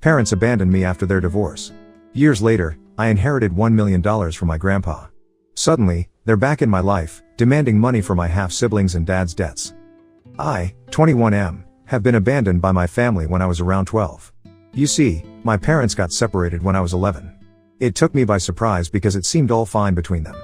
Parents abandoned me after their divorce. Years later, I inherited $1 million from my grandpa. Suddenly, they're back in my life, demanding money for my half-siblings and dad's debts. I, 21M, have been abandoned by my family when I was around 12. You see, my parents got separated when I was 11. It took me by surprise because it seemed all fine between them.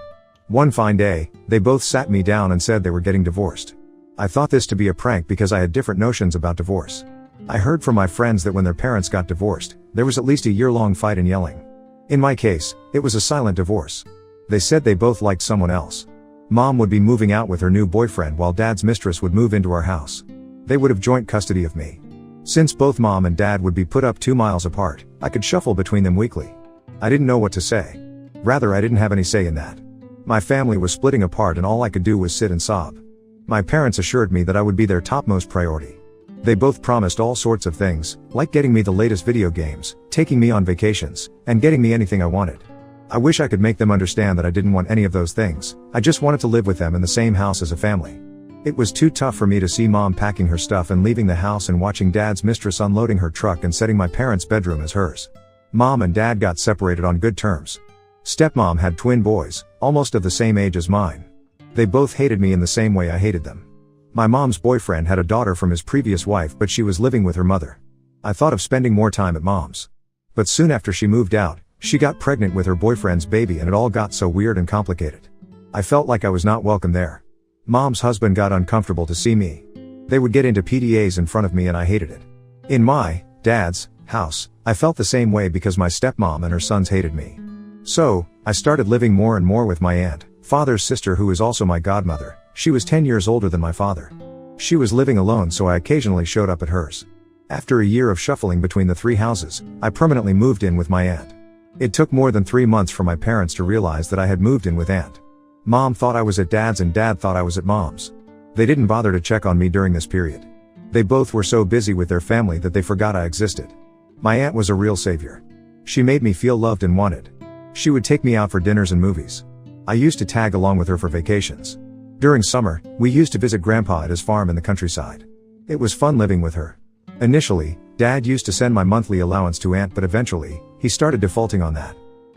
One fine day, they both sat me down and said they were getting divorced. I thought this to be a prank because I had different notions about divorce. I heard from my friends that when their parents got divorced, there was at least a year-long fight and yelling. In my case, it was a silent divorce. They said they both liked someone else. Mom would be moving out with her new boyfriend while dad's mistress would move into our house. They would have joint custody of me. Since both mom and dad would be put up 2 miles apart, I could shuffle between them weekly. I didn't know what to say. Rather, I didn't have any say in that. My family was splitting apart and all I could do was sit and sob. My parents assured me that I would be their topmost priority. They both promised all sorts of things, like getting me the latest video games, taking me on vacations, and getting me anything I wanted. I wish I could make them understand that I didn't want any of those things. I just wanted to live with them in the same house as a family. It was too tough for me to see mom packing her stuff and leaving the house and watching dad's mistress unloading her truck and setting my parents' bedroom as hers. Mom and dad got separated on good terms. Stepmom had twin boys, almost of the same age as mine. They both hated me in the same way I hated them. My mom's boyfriend had a daughter from his previous wife, but she was living with her mother. I thought of spending more time at mom's. But soon after she moved out, she got pregnant with her boyfriend's baby and it all got so weird and complicated. I felt like I was not welcome there. Mom's husband got uncomfortable to see me. They would get into PDAs in front of me and I hated it. In my dad's house, I felt the same way because my stepmom and her sons hated me. So, I started living more and more with my aunt, father's sister, who is also my godmother. She was 10 years older than my father. She was living alone, so I occasionally showed up at hers. After a year of shuffling between the 3 houses, I permanently moved in with my aunt. It took more than 3 months for my parents to realize that I had moved in with aunt. Mom thought I was at dad's and dad thought I was at mom's. They didn't bother to check on me during this period. They both were so busy with their family that they forgot I existed. My aunt was a real savior. She made me feel loved and wanted. She would take me out for dinners and movies. I used to tag along with her for vacations. During summer, we used to visit grandpa at his farm in the countryside. It was fun living with her. Initially, dad used to send my monthly allowance to aunt, but eventually, he started defaulting on that.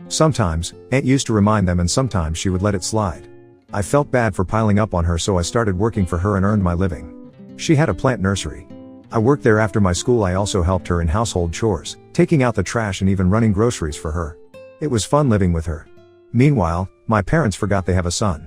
Sometimes, aunt used to remind them and sometimes she would let it slide. I felt bad for piling up on her, so I started working for her and earned my living. She had a plant nursery. I worked there after my school. I also helped her in household chores, taking out the trash and even running groceries for her. It was fun living with her. Meanwhile, my parents forgot they have a son.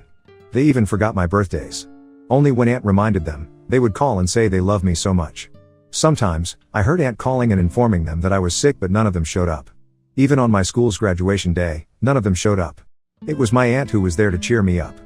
They even forgot my birthdays. Only when aunt reminded them, they would call and say they love me so much. Sometimes, I heard aunt calling and informing them that I was sick, but none of them showed up. Even on my school's graduation day, none of them showed up. It was my aunt who was there to cheer me up.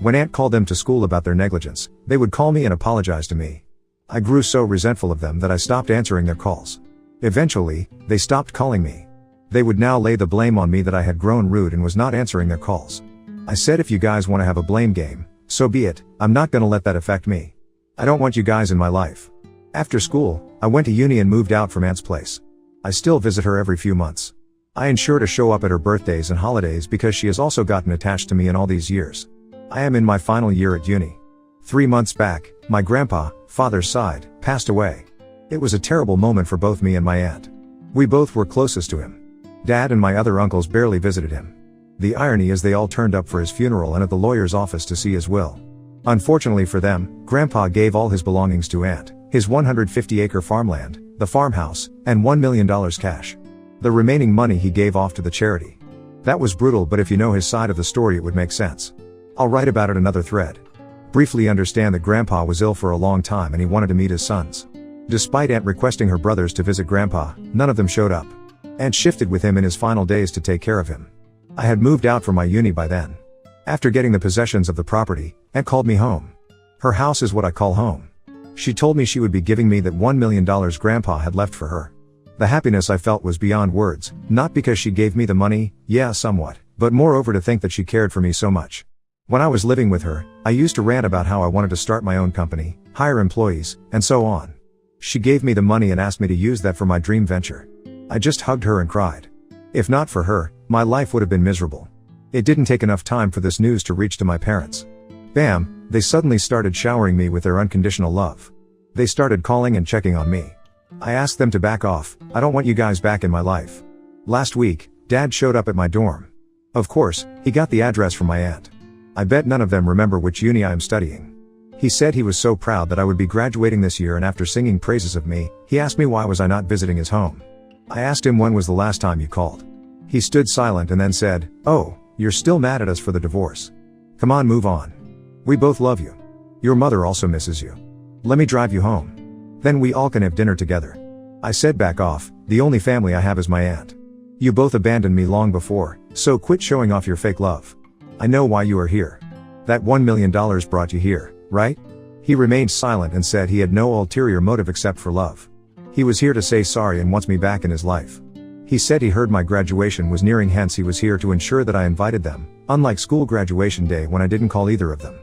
When aunt called them to school about their negligence, they would call me and apologize to me. I grew so resentful of them that I stopped answering their calls. Eventually, they stopped calling me. They would now lay the blame on me that I had grown rude and was not answering their calls. I said, if you guys want to have a blame game, so be it. I'm not gonna let that affect me. I don't want you guys in my life. After school, I went to uni and moved out from aunt's place. I still visit her every few months. I ensure to show up at her birthdays and holidays because she has also gotten attached to me in all these years. I am in my final year at uni. 3 months back, my grandpa, father's side, passed away. It was a terrible moment for both me and my aunt. We both were closest to him. Dad and my other uncles barely visited him. The irony is they all turned up for his funeral and at the lawyer's office to see his will. Unfortunately for them, Grandpa gave all his belongings to aunt, his 150-acre farmland, the farmhouse, and $1 million cash. The remaining money he gave off to the charity. That was brutal, but if you know his side of the story it would make sense. I'll write about it another thread. Briefly understand that Grandpa was ill for a long time and he wanted to meet his sons. Despite aunt requesting her brothers to visit Grandpa, none of them showed up. Aunt shifted with him in his final days to take care of him. I had moved out from my uni by then. After getting the possessions of the property, aunt called me home. Her house is what I call home. She told me she would be giving me that $1 million Grandpa had left for her. The happiness I felt was beyond words, not because she gave me the money, yeah, somewhat, but moreover to think that she cared for me so much. When I was living with her, I used to rant about how I wanted to start my own company, hire employees, and so on. She gave me the money and asked me to use that for my dream venture. I just hugged her and cried. If not for her, my life would have been miserable. It didn't take enough time for this news to reach to my parents. Bam, they suddenly started showering me with their unconditional love. They started calling and checking on me. I asked them to back off. I don't want you guys back in my life. Last week, Dad showed up at my dorm. Of course, he got the address from my aunt. I bet none of them remember which uni I am studying. He said he was so proud that I would be graduating this year, and after singing praises of me, he asked me why was I not visiting his home. I asked him when was the last time you called. He stood silent and then said, "Oh, you're still mad at us for the divorce. Come on, move on. We both love you. Your mother also misses you. Let me drive you home. Then we all can have dinner together." I said, "Back off, the only family I have is my aunt. You both abandoned me long before, so quit showing off your fake love. I know why you are here. That $1 million brought you here, right?" He remained silent and said he had no ulterior motive except for love. He was here to say sorry and wants me back in his life. He said he heard my graduation was nearing, hence he was here to ensure that I invited them, unlike school graduation day when I didn't call either of them.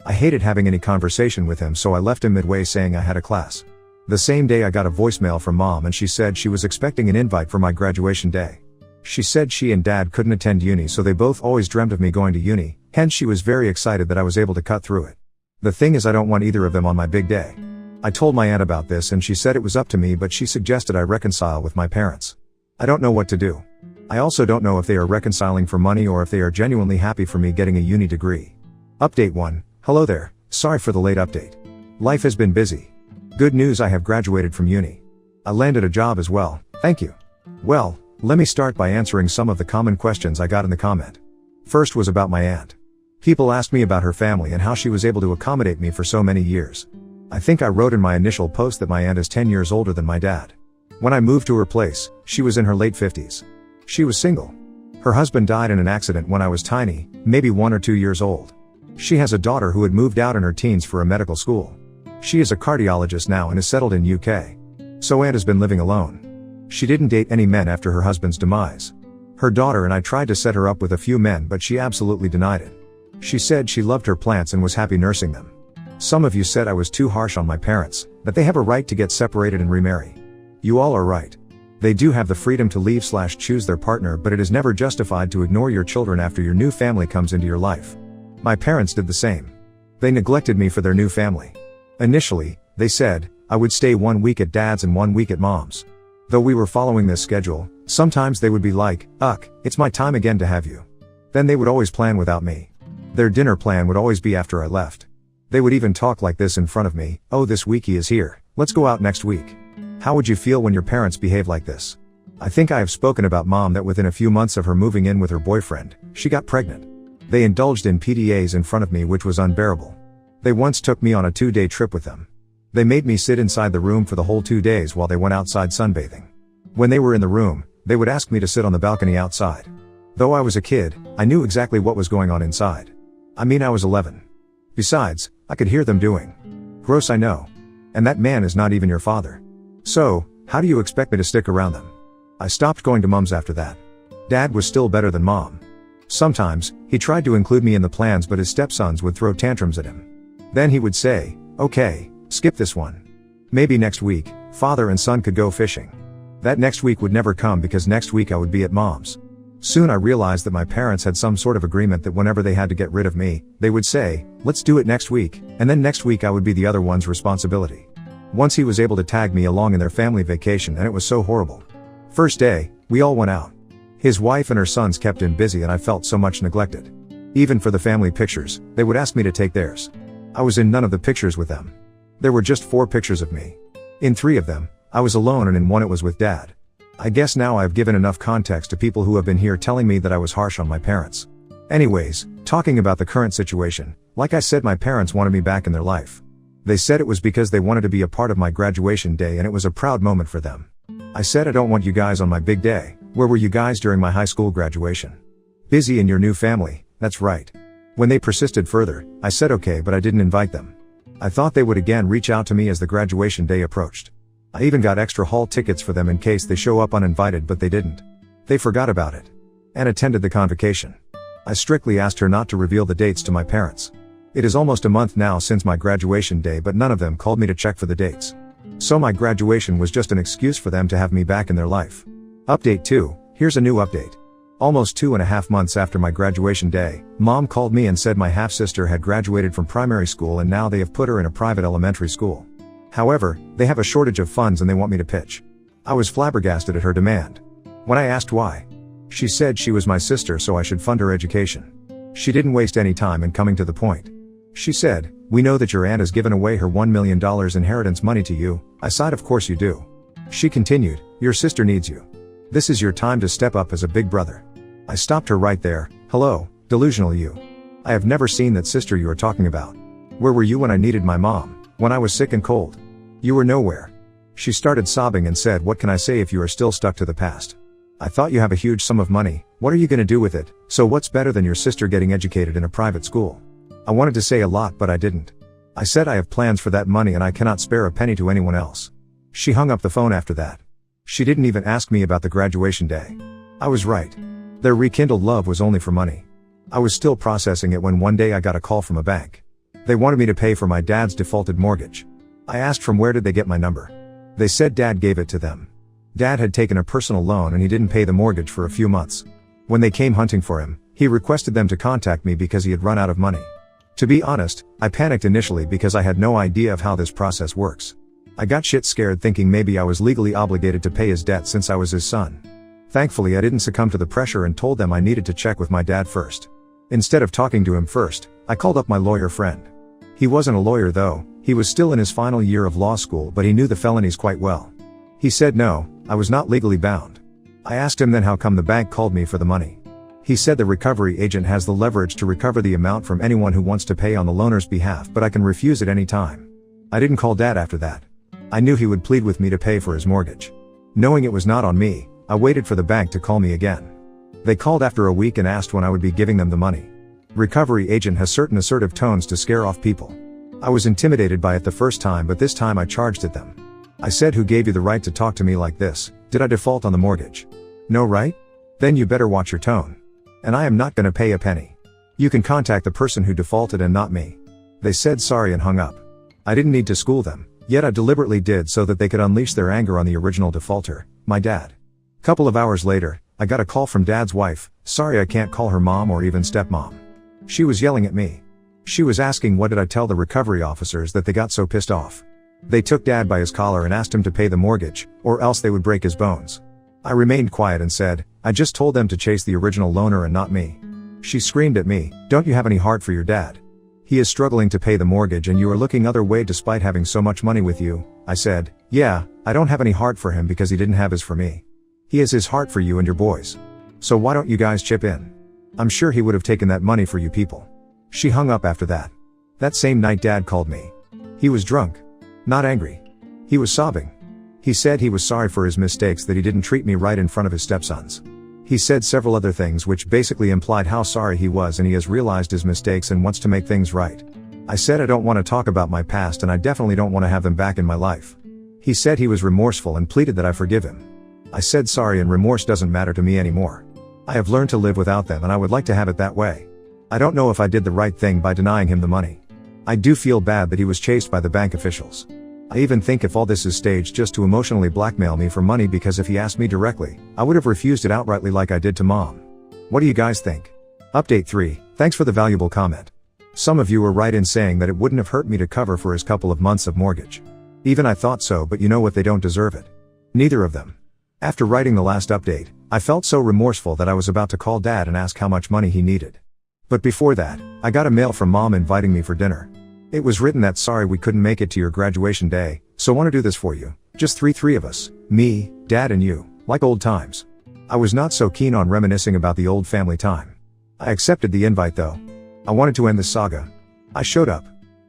I hated having any conversation with him, so I left him midway saying I had a class. The same day I got a voicemail from Mom, and she said she was expecting an invite for my graduation day. She said she and Dad couldn't attend uni, so they both always dreamt of me going to uni, hence she was very excited that I was able to cut through it. The thing is, I don't want either of them on my big day. I told my aunt about this and she said it was up to me, but she suggested I reconcile with my parents. I don't know what to do. I also don't know if they are reconciling for money or if they are genuinely happy for me getting a uni degree. Update 1. Hello there, sorry for the late update. Life has been busy. Good news, I have graduated from uni. I landed a job as well, thank you. Well, let me start by answering some of the common questions I got in the comment. First was about my aunt. People asked me about her family and how she was able to accommodate me for so many years. I think I wrote in my initial post that my aunt is 10 years older than my dad. When I moved to her place, she was in her late 50s. She was single. Her husband died in an accident when I was tiny, maybe 1 or 2 years old. She has a daughter who had moved out in her teens for a medical school. She is a cardiologist now and is settled in UK. So aunt has been living alone. She didn't date any men after her husband's demise. Her daughter and I tried to set her up with a few men, but she absolutely denied it. She said she loved her plants and was happy nursing them. Some of you said I was too harsh on my parents, that they have a right to get separated and remarry. You all are right. They do have the freedom to leave/choose their partner, but it is never justified to ignore your children after your new family comes into your life. My parents did the same. They neglected me for their new family. Initially, they said, I would stay 1 week at Dad's and 1 week at Mom's. Though we were following this schedule, sometimes they would be like, "Uck, it's my time again to have you." Then they would always plan without me. Their dinner plan would always be after I left. They would even talk like this in front of me, "Oh, this week he is here, let's go out next week." How would you feel when your parents behave like this? I think I have spoken about Mom that within a few months of her moving in with her boyfriend, she got pregnant. They indulged in PDAs in front of me, which was unbearable. They once took me on a 2-day trip with them. They made me sit inside the room for the whole 2 days while they went outside sunbathing. When they were in the room, they would ask me to sit on the balcony outside. Though I was a kid, I knew exactly what was going on inside. I mean, I was 11. Besides, I could hear them doing. Gross, I know. And that man is not even your father. So, how do you expect me to stick around them? I stopped going to Mom's after that. Dad was still better than Mom. Sometimes, he tried to include me in the plans, but his stepsons would throw tantrums at him. Then he would say, "Okay, skip this one. Maybe next week, father and son could go fishing." That next week would never come because next week I would be at Mom's. Soon I realized that my parents had some sort of agreement that whenever they had to get rid of me, they would say, "Let's do it next week," and then next week I would be the other one's responsibility. Once he was able to tag me along in their family vacation, and it was so horrible. First day, we all went out. His wife and her sons kept him busy and I felt so much neglected. Even for the family pictures, they would ask me to take theirs. I was in none of the pictures with them. There were just 4 pictures of me. In 3 of them, I was alone, and in 1 it was with Dad. I guess now I've given enough context to people who have been here telling me that I was harsh on my parents. Anyways, talking about the current situation, like I said, my parents wanted me back in their life. They said it was because they wanted to be a part of my graduation day and it was a proud moment for them. I said, I don't want you guys on my big day. Where were you guys during my high school graduation? Busy in your new family, that's right. When they persisted further, I said okay, but I didn't invite them. I thought they would again reach out to me as the graduation day approached. I even got extra hall tickets for them in case they show up uninvited, but they didn't. They forgot about it. And attended the convocation. I strictly asked her not to reveal the dates to my parents. It is almost a month now since my graduation day, but none of them called me to check for the dates. So my graduation was just an excuse for them to have me back in their life. Update 2, here's a new update. Almost 2.5 months after my graduation day, Mom called me and said my half-sister had graduated from primary school and now they have put her in a private elementary school. However, they have a shortage of funds and they want me to pitch. I was flabbergasted at her demand. When I asked why, she said she was my sister so I should fund her education. She didn't waste any time in coming to the point. She said, "We know that your aunt has given away her $1 million inheritance money to you." I sighed, "Of course you do." She continued, "Your sister needs you. This is your time to step up as a big brother." I stopped her right there. "Hello, delusional you. I have never seen that sister you are talking about. Where were you when I needed my mom, when I was sick and cold? You were nowhere." She started sobbing and said, "What can I say if you are still stuck to the past? I thought you have a huge sum of money. What are you gonna do with it? So what's better than your sister getting educated in a private school?" I wanted to say a lot but I didn't. I said I have plans for that money and I cannot spare a penny to anyone else. She hung up the phone after that. She didn't even ask me about the graduation day. I was right. Their rekindled love was only for money. I was still processing it when one day I got a call from a bank. They wanted me to pay for my dad's defaulted mortgage. I asked from where did they get my number. They said Dad gave it to them. Dad had taken a personal loan and he didn't pay the mortgage for a few months. When they came hunting for him, he requested them to contact me because he had run out of money. To be honest, I panicked initially because I had no idea of how this process works. I got shit scared thinking maybe I was legally obligated to pay his debt since I was his son. Thankfully I didn't succumb to the pressure and told them I needed to check with my dad first. Instead of talking to him first, I called up my lawyer friend. He wasn't a lawyer though, he was still in his final year of law school but he knew the felonies quite well. He said no, I was not legally bound. I asked him then how come the bank called me for the money. He said the recovery agent has the leverage to recover the amount from anyone who wants to pay on the loaner's behalf but I can refuse at any time. I didn't call Dad after that. I knew he would plead with me to pay for his mortgage. Knowing it was not on me, I waited for the bank to call me again. They called after a week and asked when I would be giving them the money. Recovery agent has certain assertive tones to scare off people. I was intimidated by it the first time but this time I charged at them. I said, "Who gave you the right to talk to me like this? Did I default on the mortgage? No, right? Then you better watch your tone. And I am not gonna pay a penny. You can contact the person who defaulted and not me." They said sorry and hung up. I didn't need to school them, yet I deliberately did so that they could unleash their anger on the original defaulter, my dad. Couple of hours later, I got a call from Dad's wife. "Sorry I can't call her mom or even stepmom." She was yelling at me. She was asking what did I tell the recovery officers that they got so pissed off. They took Dad by his collar and asked him to pay the mortgage, or else they would break his bones. I remained quiet and said, "I just told them to chase the original loaner and not me." She screamed at me, "Don't you have any heart for your dad? He is struggling to pay the mortgage and you are looking other way despite having so much money with you." I said, "Yeah, I don't have any heart for him because he didn't have his for me. He has his heart for you and your boys. So why don't you guys chip in? I'm sure he would have taken that money for you people." She hung up after that. That same night Dad called me. He was drunk. Not angry. He was sobbing. He said he was sorry for his mistakes, that he didn't treat me right in front of his stepsons. He said several other things which basically implied how sorry he was and he has realized his mistakes and wants to make things right. I said I don't want to talk about my past and I definitely don't want to have them back in my life. He said he was remorseful and pleaded that I forgive him. I said sorry and remorse doesn't matter to me anymore. I have learned to live without them and I would like to have it that way. I don't know if I did the right thing by denying him the money. I do feel bad that he was chased by the bank officials. I even think if all this is staged just to emotionally blackmail me for money, because if he asked me directly, I would have refused it outrightly like I did to Mom. What do you guys think? Update 3, thanks for the valuable comment. Some of you were right in saying that it wouldn't have hurt me to cover for his couple of months of mortgage. Even I thought so, but you know what, they don't deserve it. Neither of them. After writing the last update, I felt so remorseful that I was about to call Dad and ask how much money he needed. But before that, I got a mail from Mom inviting me for dinner. It was written that sorry we couldn't make it to your graduation day, so want to do this for you. Just three of us, me, Dad and you, like old times. I was not so keen on reminiscing about the old family time. I accepted the invite though. I wanted to end this saga. I showed up.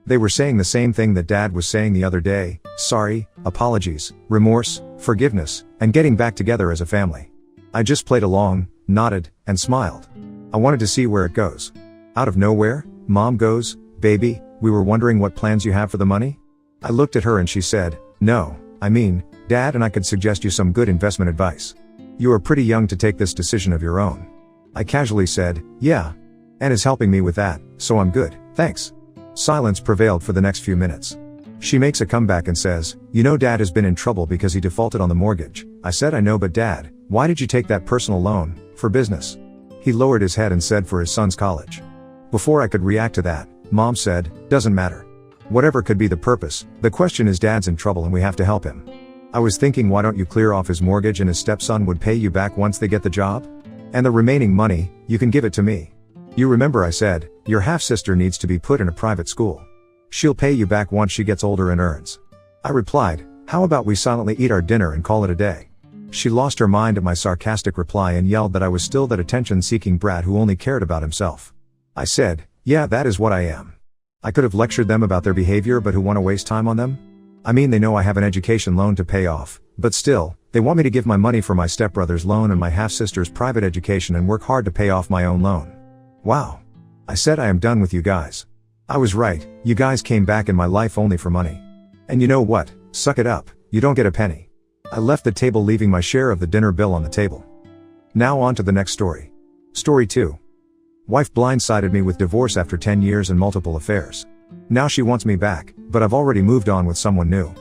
They were saying the same thing that Dad was saying the other day: sorry, apologies, remorse, forgiveness, and getting back together as a family. I just played along, nodded, and smiled. I wanted to see where it goes. Out of nowhere, Mom goes, "Baby, we were wondering what plans you have for the money?" I looked at her and she said, "No, I mean, Dad and I could suggest you some good investment advice. You are pretty young to take this decision of your own." I casually said, "Yeah. Anne is helping me with that, so I'm good, thanks." Silence prevailed for the next few minutes. She makes a comeback and says, "You know Dad has been in trouble because he defaulted on the mortgage." I said, "I know, but Dad, why did you take that personal loan? For business?" He lowered his head and said, "For his son's college." Before I could react to that, Mom said, "Doesn't matter. Whatever could be the purpose, the question is dad's in trouble and we have to help him. I was thinking, why don't you clear off his mortgage and his stepson would pay you back once they get the job? And the remaining money, you can give it to me. You remember I said, your half-sister needs to be put in a private school. She'll pay you back once she gets older and earns. I replied, how about we silently eat our dinner and call it a day? She lost her mind at my sarcastic reply and yelled that I was still that attention-seeking brat who only cared about himself. I said, yeah, that is what I am. I could have lectured them about their behavior, but who want to waste time on them? I mean, they know I have an education loan to pay off, but still, they want me to give my money for my stepbrother's loan and my half-sister's private education and work hard to pay off my own loan. Wow. I said, I am done with you guys. I was right, you guys came back in my life only for money. And you know what? Suck it up, you don't get a penny. I left the table, leaving my share of the dinner bill on the table. Now on to the next story. Story 2. Wife blindsided me with divorce after 10 years and multiple affairs. Now she wants me back, but I've already moved on with someone new.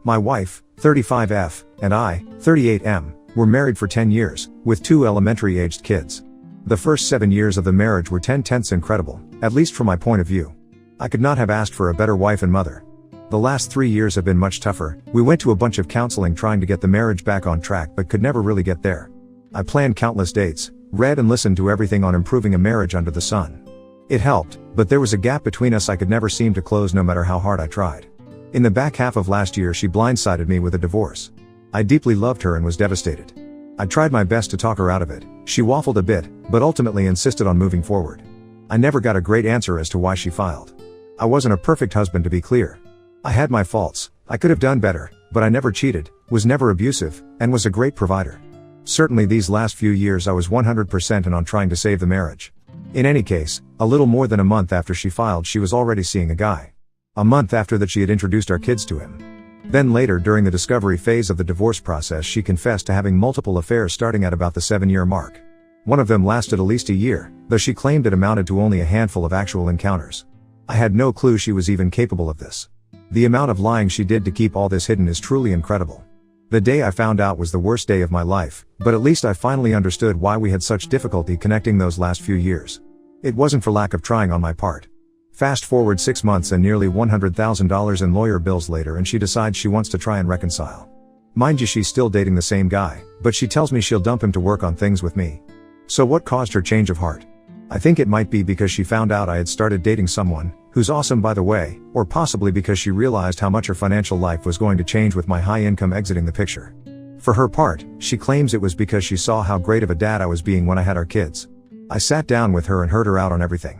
My wife, 35F, and I, 38M, were married for 10 years, with 2 elementary-aged kids. The first 7 years of the marriage were 10/10 incredible, at least from my point of view. I could not have asked for a better wife and mother. The last 3 years have been much tougher. We went to a bunch of counseling trying to get the marriage back on track but could never really get there. I planned countless dates, read and listened to everything on improving a marriage under the sun. It helped, but there was a gap between us I could never seem to close no matter how hard I tried. In the back half of last year she blindsided me with a divorce. I deeply loved her and was devastated. I tried my best to talk her out of it. She waffled a bit, but ultimately insisted on moving forward. I never got a great answer as to why she filed. I wasn't a perfect husband, to be clear. I had my faults, I could have done better, but I never cheated, was never abusive, and was a great provider. Certainly these last few years I was 100% in on trying to save the marriage. In any case, a little more than a month after she filed she was already seeing a guy. A month after that she had introduced our kids to him. Then later, during the discovery phase of the divorce process, she confessed to having multiple affairs starting at about the 7-year mark. One of them lasted at least a year, though she claimed it amounted to only a handful of actual encounters. I had no clue she was even capable of this. The amount of lying she did to keep all this hidden is truly incredible. The day I found out was the worst day of my life, but at least I finally understood why we had such difficulty connecting those last few years. It wasn't for lack of trying on my part. Fast forward 6 months and nearly $100,000 in lawyer bills later and she decides she wants to try and reconcile. Mind you, she's still dating the same guy, but she tells me she'll dump him to work on things with me. So what caused her change of heart? I think it might be because she found out I had started dating someone, who's awesome by the way, or possibly because she realized how much her financial life was going to change with my high income exiting the picture. For her part, she claims it was because she saw how great of a dad I was being when I had our kids. I sat down with her and heard her out on everything.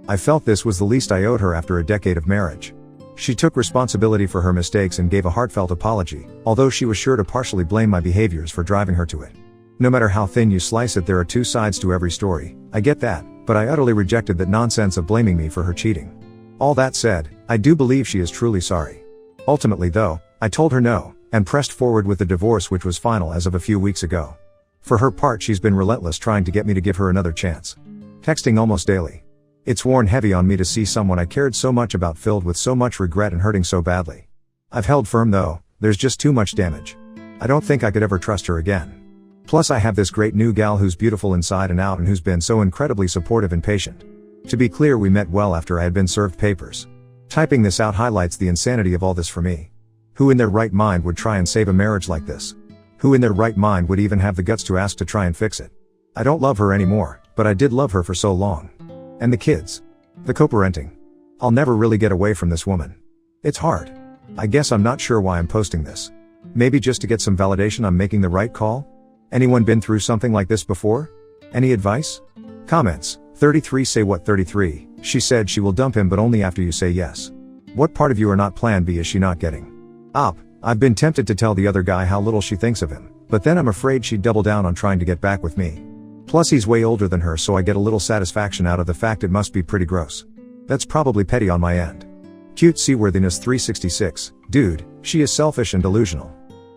I felt this was the least I owed her after a decade of marriage. She took responsibility for her mistakes and gave a heartfelt apology, although she was sure to partially blame my behaviors for driving her to it. No matter how thin you slice it, there are 2 sides to every story. I get that, but I utterly rejected that nonsense of blaming me for her cheating. All that said, I do believe she is truly sorry. Ultimately though, I told her no, and pressed forward with the divorce, which was final as of a few weeks ago. For her part, she's been relentless trying to get me to give her another chance. Texting almost daily. It's worn heavy on me to see someone I cared so much about filled with so much regret and hurting so badly. I've held firm though, there's just too much damage. I don't think I could ever trust her again. Plus I have this great new gal who's beautiful inside and out and who's been so incredibly supportive and patient. To be clear, we met well after I had been served papers. Typing this out highlights the insanity of all this for me. Who in their right mind would try and save a marriage like this? Who in their right mind would even have the guts to ask to try and fix it? I don't love her anymore, but I did love her for so long. And the kids. The co-parenting. I'll never really get away from this woman. It's hard. I guess I'm not sure why I'm posting this. Maybe just to get some validation I'm making the right call? Anyone been through something like this before? Any advice? Comments. 33 Say what 33, she said she will dump him but only after you say yes. What part of you are not plan B is she not getting? I've been tempted to tell the other guy how little she thinks of him, but then I'm afraid she'd double down on trying to get back with me. Plus he's way older than her, so I get a little satisfaction out of the fact it must be pretty gross. That's probably petty on my end. Cute Seaworthiness 366, dude, she is selfish and delusional.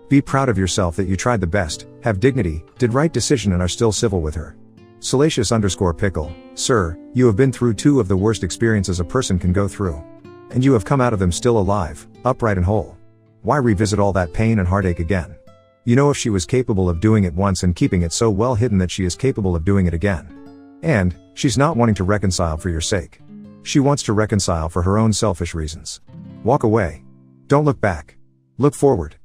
Be proud of yourself that you tried the best, have dignity, did right decision and are still civil with her. Salacious_pickle, sir, you have been through 2 of the worst experiences a person can go through. And you have come out of them still alive, upright and whole. Why revisit all that pain and heartache again? You know, if she was capable of doing it once and keeping it so well hidden, that she is capable of doing it again. And, she's not wanting to reconcile for your sake. She wants to reconcile for her own selfish reasons. Walk away. Don't look back. Look forward.